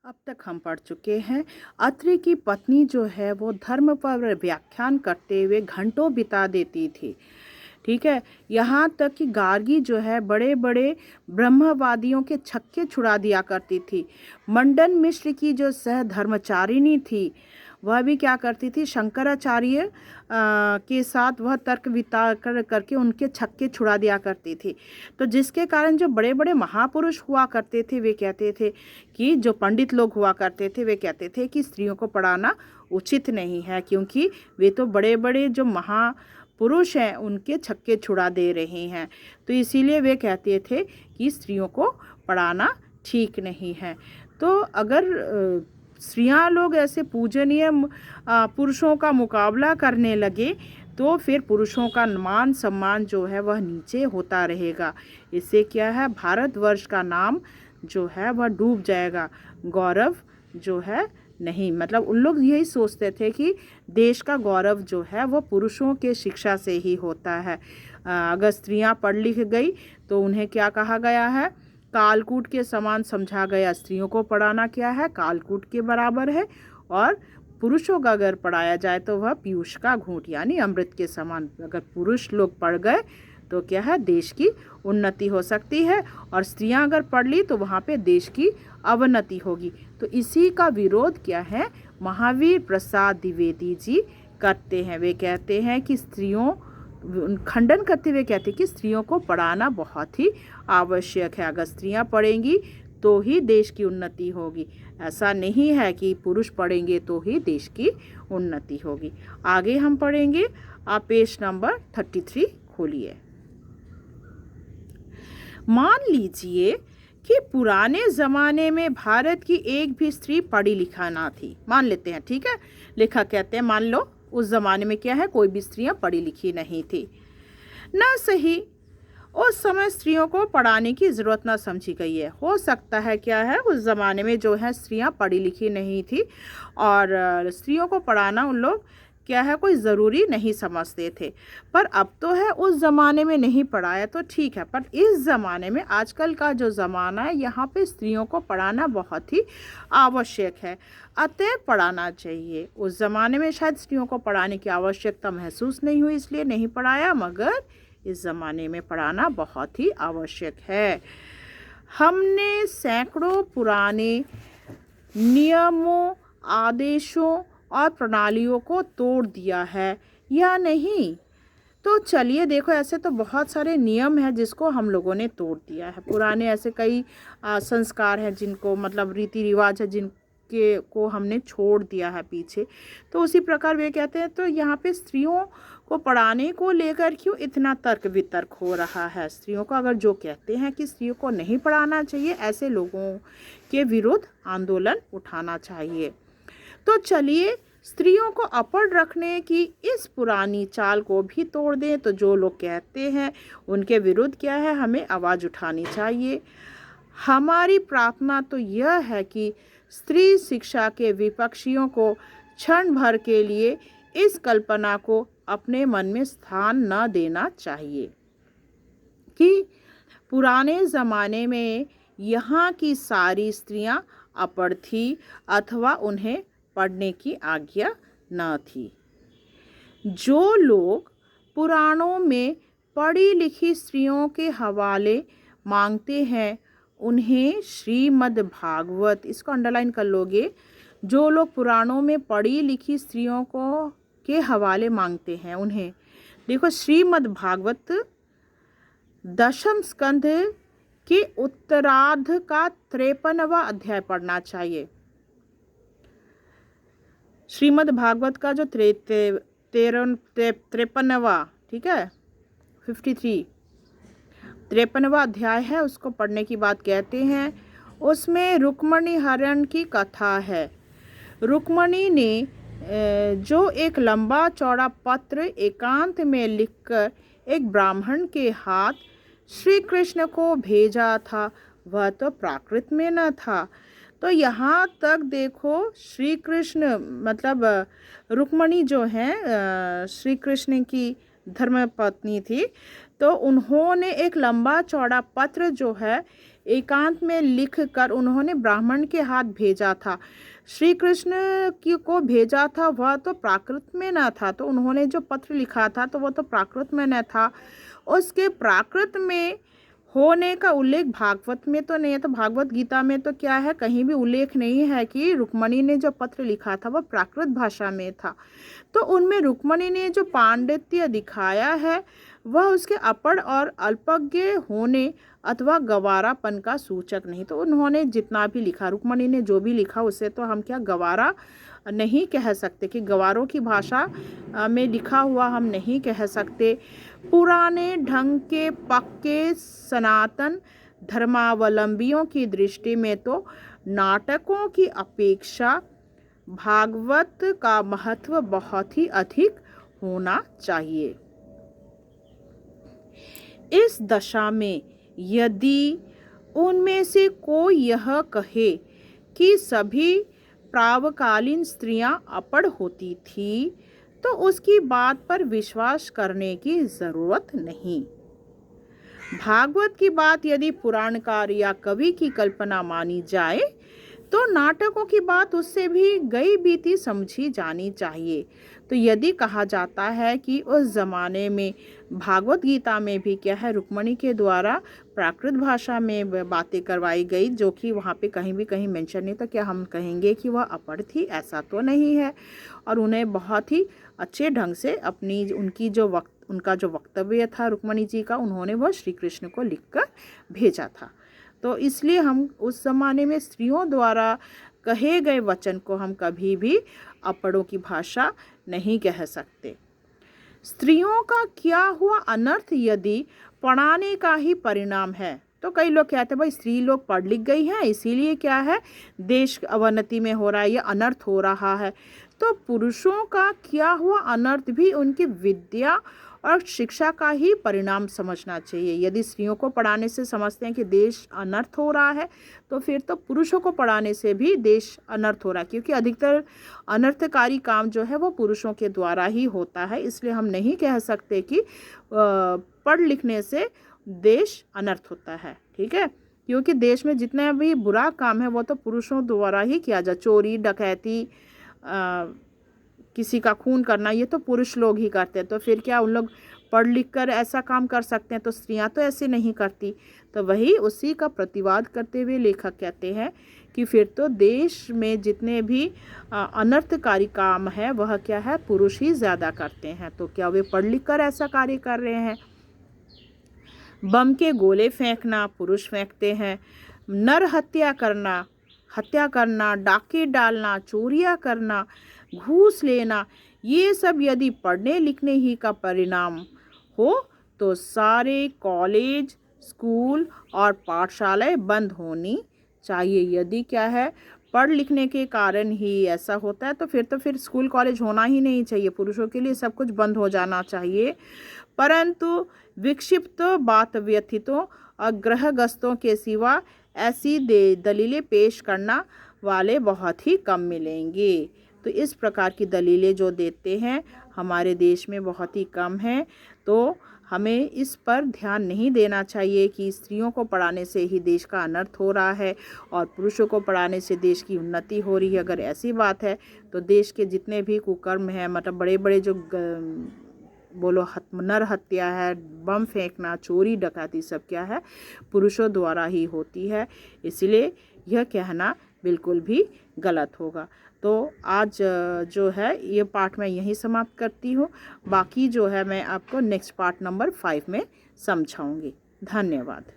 अब तक हम पढ़ चुके हैं। अत्रि की पत्नी जो है वो धर्म पर व्याख्यान करते हुए घंटों बिता देती थी। ठीक है, यहाँ तक कि गार्गी जो है बड़े बड़े ब्रह्मवादियों के छक्के छुड़ा दिया करती थी। मंडन मिश्र की जो सह धर्मचारिणी थी वह भी क्या करती थी, शंकराचार्य के साथ वह तर्क वितर्क करके उनके छक्के छुड़ा दिया करती थी। तो जिसके कारण जो बड़े बड़े महापुरुष हुआ करते थे वे कहते थे कि जो पंडित लोग हुआ करते थे वे कहते थे कि स्त्रियों को पढ़ाना उचित नहीं है, क्योंकि वे तो बड़े बड़े जो महापुरुष हैं उनके छक्के छुड़ा दे रहे हैं। तो इसीलिए वे कहते थे कि स्त्रियों को पढ़ाना ठीक नहीं है। तो अगर स्त्रियां लोग ऐसे पूजनीय पुरुषों का मुकाबला करने लगे तो फिर पुरुषों का मान सम्मान जो है वह नीचे होता रहेगा। इससे क्या है, भारतवर्ष का नाम जो है वह डूब जाएगा, गौरव जो है नहीं। मतलब उन लोग यही सोचते थे कि देश का गौरव जो है वह पुरुषों के शिक्षा से ही होता है। अगर स्त्रियां पढ़ लिख गई तो उन्हें क्या कहा गया है, कालकूट के समान समझा गया। स्त्रियों को पढ़ाना क्या है, कालकूट के बराबर है। और पुरुषों का अगर पढ़ाया जाए तो वह पीयूष का घूंट यानी अमृत के समान। अगर पुरुष लोग पढ़ गए तो क्या है, देश की उन्नति हो सकती है, और स्त्रियां अगर पढ़ ली तो वहाँ पे देश की अवनति होगी। तो इसी का विरोध क्या है, महावीर प्रसाद द्विवेदी जी करते हैं। वे कहते हैं कि स्त्रियों, खंडन करते हुए कहते हैं कि स्त्रियों को पढ़ाना बहुत ही आवश्यक है। अगर स्त्रियां पढ़ेंगी तो ही देश की उन्नति होगी। ऐसा नहीं है कि पुरुष पढ़ेंगे तो ही देश की उन्नति होगी। आगे हम पढ़ेंगे। आप पेज नंबर 33 खोलिए। मान लीजिए कि पुराने ज़माने में भारत की एक भी स्त्री पढ़ी लिखा ना थी। मान लेते हैं, ठीक है। लेखक कहते हैं मान लो उस ज़माने में क्या है, कोई भी स्त्रियां पढ़ी लिखी नहीं थी। ना सही, उस समय स्त्रियों को पढ़ाने की ज़रूरत ना समझी गई है। हो सकता है क्या है, उस ज़माने में जो है स्त्रियां पढ़ी लिखी नहीं थी और स्त्रियों को पढ़ाना उन लोग क्या है कोई ज़रूरी नहीं समझते थे। पर अब तो है, उस ज़माने में नहीं पढ़ाया तो ठीक है, पर इस ज़माने में, आजकल का जो ज़माना है, यहाँ पे स्त्रियों को पढ़ाना बहुत ही आवश्यक है, अतः पढ़ाना चाहिए। उस ज़माने में शायद स्त्रियों को पढ़ाने की आवश्यकता महसूस नहीं हुई इसलिए नहीं पढ़ाया, मगर इस ज़माने में पढ़ाना बहुत ही आवश्यक है। हमने सैकड़ों पुराने नियमों, आदेशों और प्रणालियों को तोड़ दिया है या नहीं? तो चलिए देखो, ऐसे तो बहुत सारे नियम हैं जिसको हम लोगों ने तोड़ दिया है। पुराने ऐसे कई संस्कार हैं जिनको, मतलब रीति रिवाज है जिनके को हमने छोड़ दिया है पीछे। तो उसी प्रकार वे कहते हैं, तो यहाँ पे स्त्रियों को पढ़ाने को लेकर क्यों इतना तर्क वितर्क हो रहा है? स्त्रियों को अगर जो कहते हैं कि स्त्रियों को नहीं पढ़ाना चाहिए, ऐसे लोगों के विरुद्ध आंदोलन उठाना चाहिए। तो चलिए स्त्रियों को अपढ़ रखने की इस पुरानी चाल को भी तोड़ दें। तो जो लोग कहते हैं उनके विरुद्ध क्या है, हमें आवाज़ उठानी चाहिए। हमारी प्रार्थना तो यह है कि स्त्री शिक्षा के विपक्षियों को क्षण भर के लिए इस कल्पना को अपने मन में स्थान न देना चाहिए कि पुराने ज़माने में यहाँ की सारी स्त्रियां अपढ़ थी अथवा उन्हें पढ़ने की आज्ञा न थी। जो लोग पुराणों में पढ़ी लिखी स्त्रियों के हवाले मांगते हैं उन्हें श्रीमद् भागवत, इसको अंडरलाइन कर लोगे, जो लोग पुराणों में पढ़ी लिखी स्त्रियों को के हवाले मांगते हैं उन्हें, देखो श्रीमद् भागवत दशम स्कंध के उत्तरार्ध का 53वां अध्याय पढ़ना चाहिए। श्रीमद् भागवत का जो 53वां, ठीक है, 53वां अध्याय है, उसको पढ़ने की बात कहते हैं। उसमें रुक्मणी हरण की कथा है। रुक्मणी ने जो एक लंबा चौड़ा पत्र एकांत में लिखकर एक ब्राह्मण के हाथ श्री कृष्ण को भेजा था, वह तो प्राकृत में न था। तो यहाँ तक देखो, श्री कृष्ण मतलब रुक्मणी जो हैं श्री कृष्ण की धर्मपत्नी थी, तो उन्होंने एक लंबा चौड़ा पत्र जो है एकांत में लिख कर उन्होंने ब्राह्मण के हाथ भेजा था। श्री कृष्ण को भेजा था वह तो प्राकृत में न था, तो उन्होंने जो पत्र लिखा था तो वह तो प्राकृत में न था। उसके प्राकृत में होने का उल्लेख भागवत में तो नहीं है, तो भागवत गीता में तो क्या है, कहीं भी उल्लेख नहीं है कि रुक्मणी ने जो पत्र लिखा था वह प्राकृत भाषा में था। तो उनमें रुक्मणी ने जो पांडित्य दिखाया है वह उसके अपढ़ और अल्पज्ञ होने अथवा गवारापन का सूचक नहीं। तो उन्होंने जितना भी लिखा, रुक्मणी ने जो भी लिखा, उसे तो हम क्या गवारा नहीं कह सकते, कि गवारों की भाषा में लिखा हुआ हम नहीं कह सकते। पुराने ढंग के पक्के सनातन धर्मावलंबियों की दृष्टि में तो नाटकों की अपेक्षा भागवत का महत्व बहुत ही अधिक होना चाहिए। इस दशा में यदि उनमें से कोई यह कहे कि सभी प्रावकालीन स्त्रियां अपढ़ होती थी, तो उसकी बात पर विश्वास करने की जरूरत नहीं। भागवत की बात यदि पुराणकार या कवि की कल्पना मानी जाए तो नाटकों की बात उससे भी गई बीती समझी जानी चाहिए। तो यदि कहा जाता है कि उस ज़माने में भागवत गीता में भी क्या है, रुक्मणी के द्वारा प्राकृत भाषा में बातें करवाई गई, जो कि वहाँ पे कहीं भी कहीं मेंशन नहीं, तो क्या हम कहेंगे कि वह अपढ़ थी? ऐसा तो नहीं है। और उन्हें बहुत ही अच्छे ढंग से उनका जो वक्तव्य था रुक्मणी जी का, उन्होंने वह श्री कृष्ण को लिखकर भेजा था। तो इसलिए हम उस ज़माने में स्त्रियों द्वारा कहे गए वचन को हम कभी भी अपढ़ों की भाषा नहीं कह सकते। स्त्रियों का क्या हुआ अनर्थ यदि पढ़ाने का ही परिणाम है? तो कई लोग कहते हैं भाई स्त्री लोग पढ़ लिख गई हैं इसीलिए क्या है, देश अवनति में हो रहा है, या अनर्थ हो रहा है। तो पुरुषों का क्या हुआ अनर्थ भी उनकी विद्या और शिक्षा का ही परिणाम समझना चाहिए। यदि स्त्रियों को पढ़ाने से समझते हैं कि देश अनर्थ हो रहा है, तो फिर तो पुरुषों को पढ़ाने से भी देश अनर्थ हो रहा है, क्योंकि अधिकतर अनर्थकारी काम जो है वो पुरुषों के द्वारा ही होता है। इसलिए हम नहीं कह सकते कि पढ़ लिखने से देश अनर्थ होता है, ठीक है, क्योंकि देश में जितना भी बुरा काम है वो तो पुरुषों द्वारा ही किया जाए। चोरी, डकैती, किसी का खून करना, ये तो पुरुष लोग ही करते हैं। तो फिर क्या उन लोग पढ़ लिख कर ऐसा काम कर सकते हैं? तो स्त्रियां तो ऐसे नहीं करती। तो वही उसी का प्रतिवाद करते हुए लेखक कहते हैं कि फिर तो देश में जितने भी अनर्थकारी काम है वह क्या है, पुरुष ही ज़्यादा करते हैं। तो क्या वे पढ़ लिख कर ऐसा कार्य कर रहे हैं? बम के गोले फेंकना पुरुष फेंकते हैं, नर हत्या करना, डाके डालना, चोरियां करना, घूस लेना, ये सब यदि पढ़ने लिखने ही का परिणाम हो तो सारे कॉलेज, स्कूल और पाठशालाएं बंद होनी चाहिए। यदि क्या है, पढ़ लिखने के कारण ही ऐसा होता है तो फिर स्कूल कॉलेज होना ही नहीं चाहिए, पुरुषों के लिए सब कुछ बंद हो जाना चाहिए। परंतु विक्षिप्त बात व्यथितों और ग्रहगस्तों के सिवा ऐसी दलीलें पेश करना वाले बहुत ही कम मिलेंगे। तो इस प्रकार की दलीलें जो देते हैं हमारे देश में बहुत ही कम हैं। तो हमें इस पर ध्यान नहीं देना चाहिए कि स्त्रियों को पढ़ाने से ही देश का अनर्थ हो रहा है और पुरुषों को पढ़ाने से देश की उन्नति हो रही है। अगर ऐसी बात है तो देश के जितने भी कुकर्म हैं, मतलब बड़े बड़े जो नर हत्या है, बम फेंकना, चोरी डकैती, सब क्या है, पुरुषों द्वारा ही होती है। इसलिए यह कहना बिल्कुल भी गलत होगा। तो आज जो है ये पार्ट मैं यहीं समाप्त करती हूँ। बाकी जो है मैं आपको नेक्स्ट पार्ट नंबर 5 में समझाऊंगी। धन्यवाद।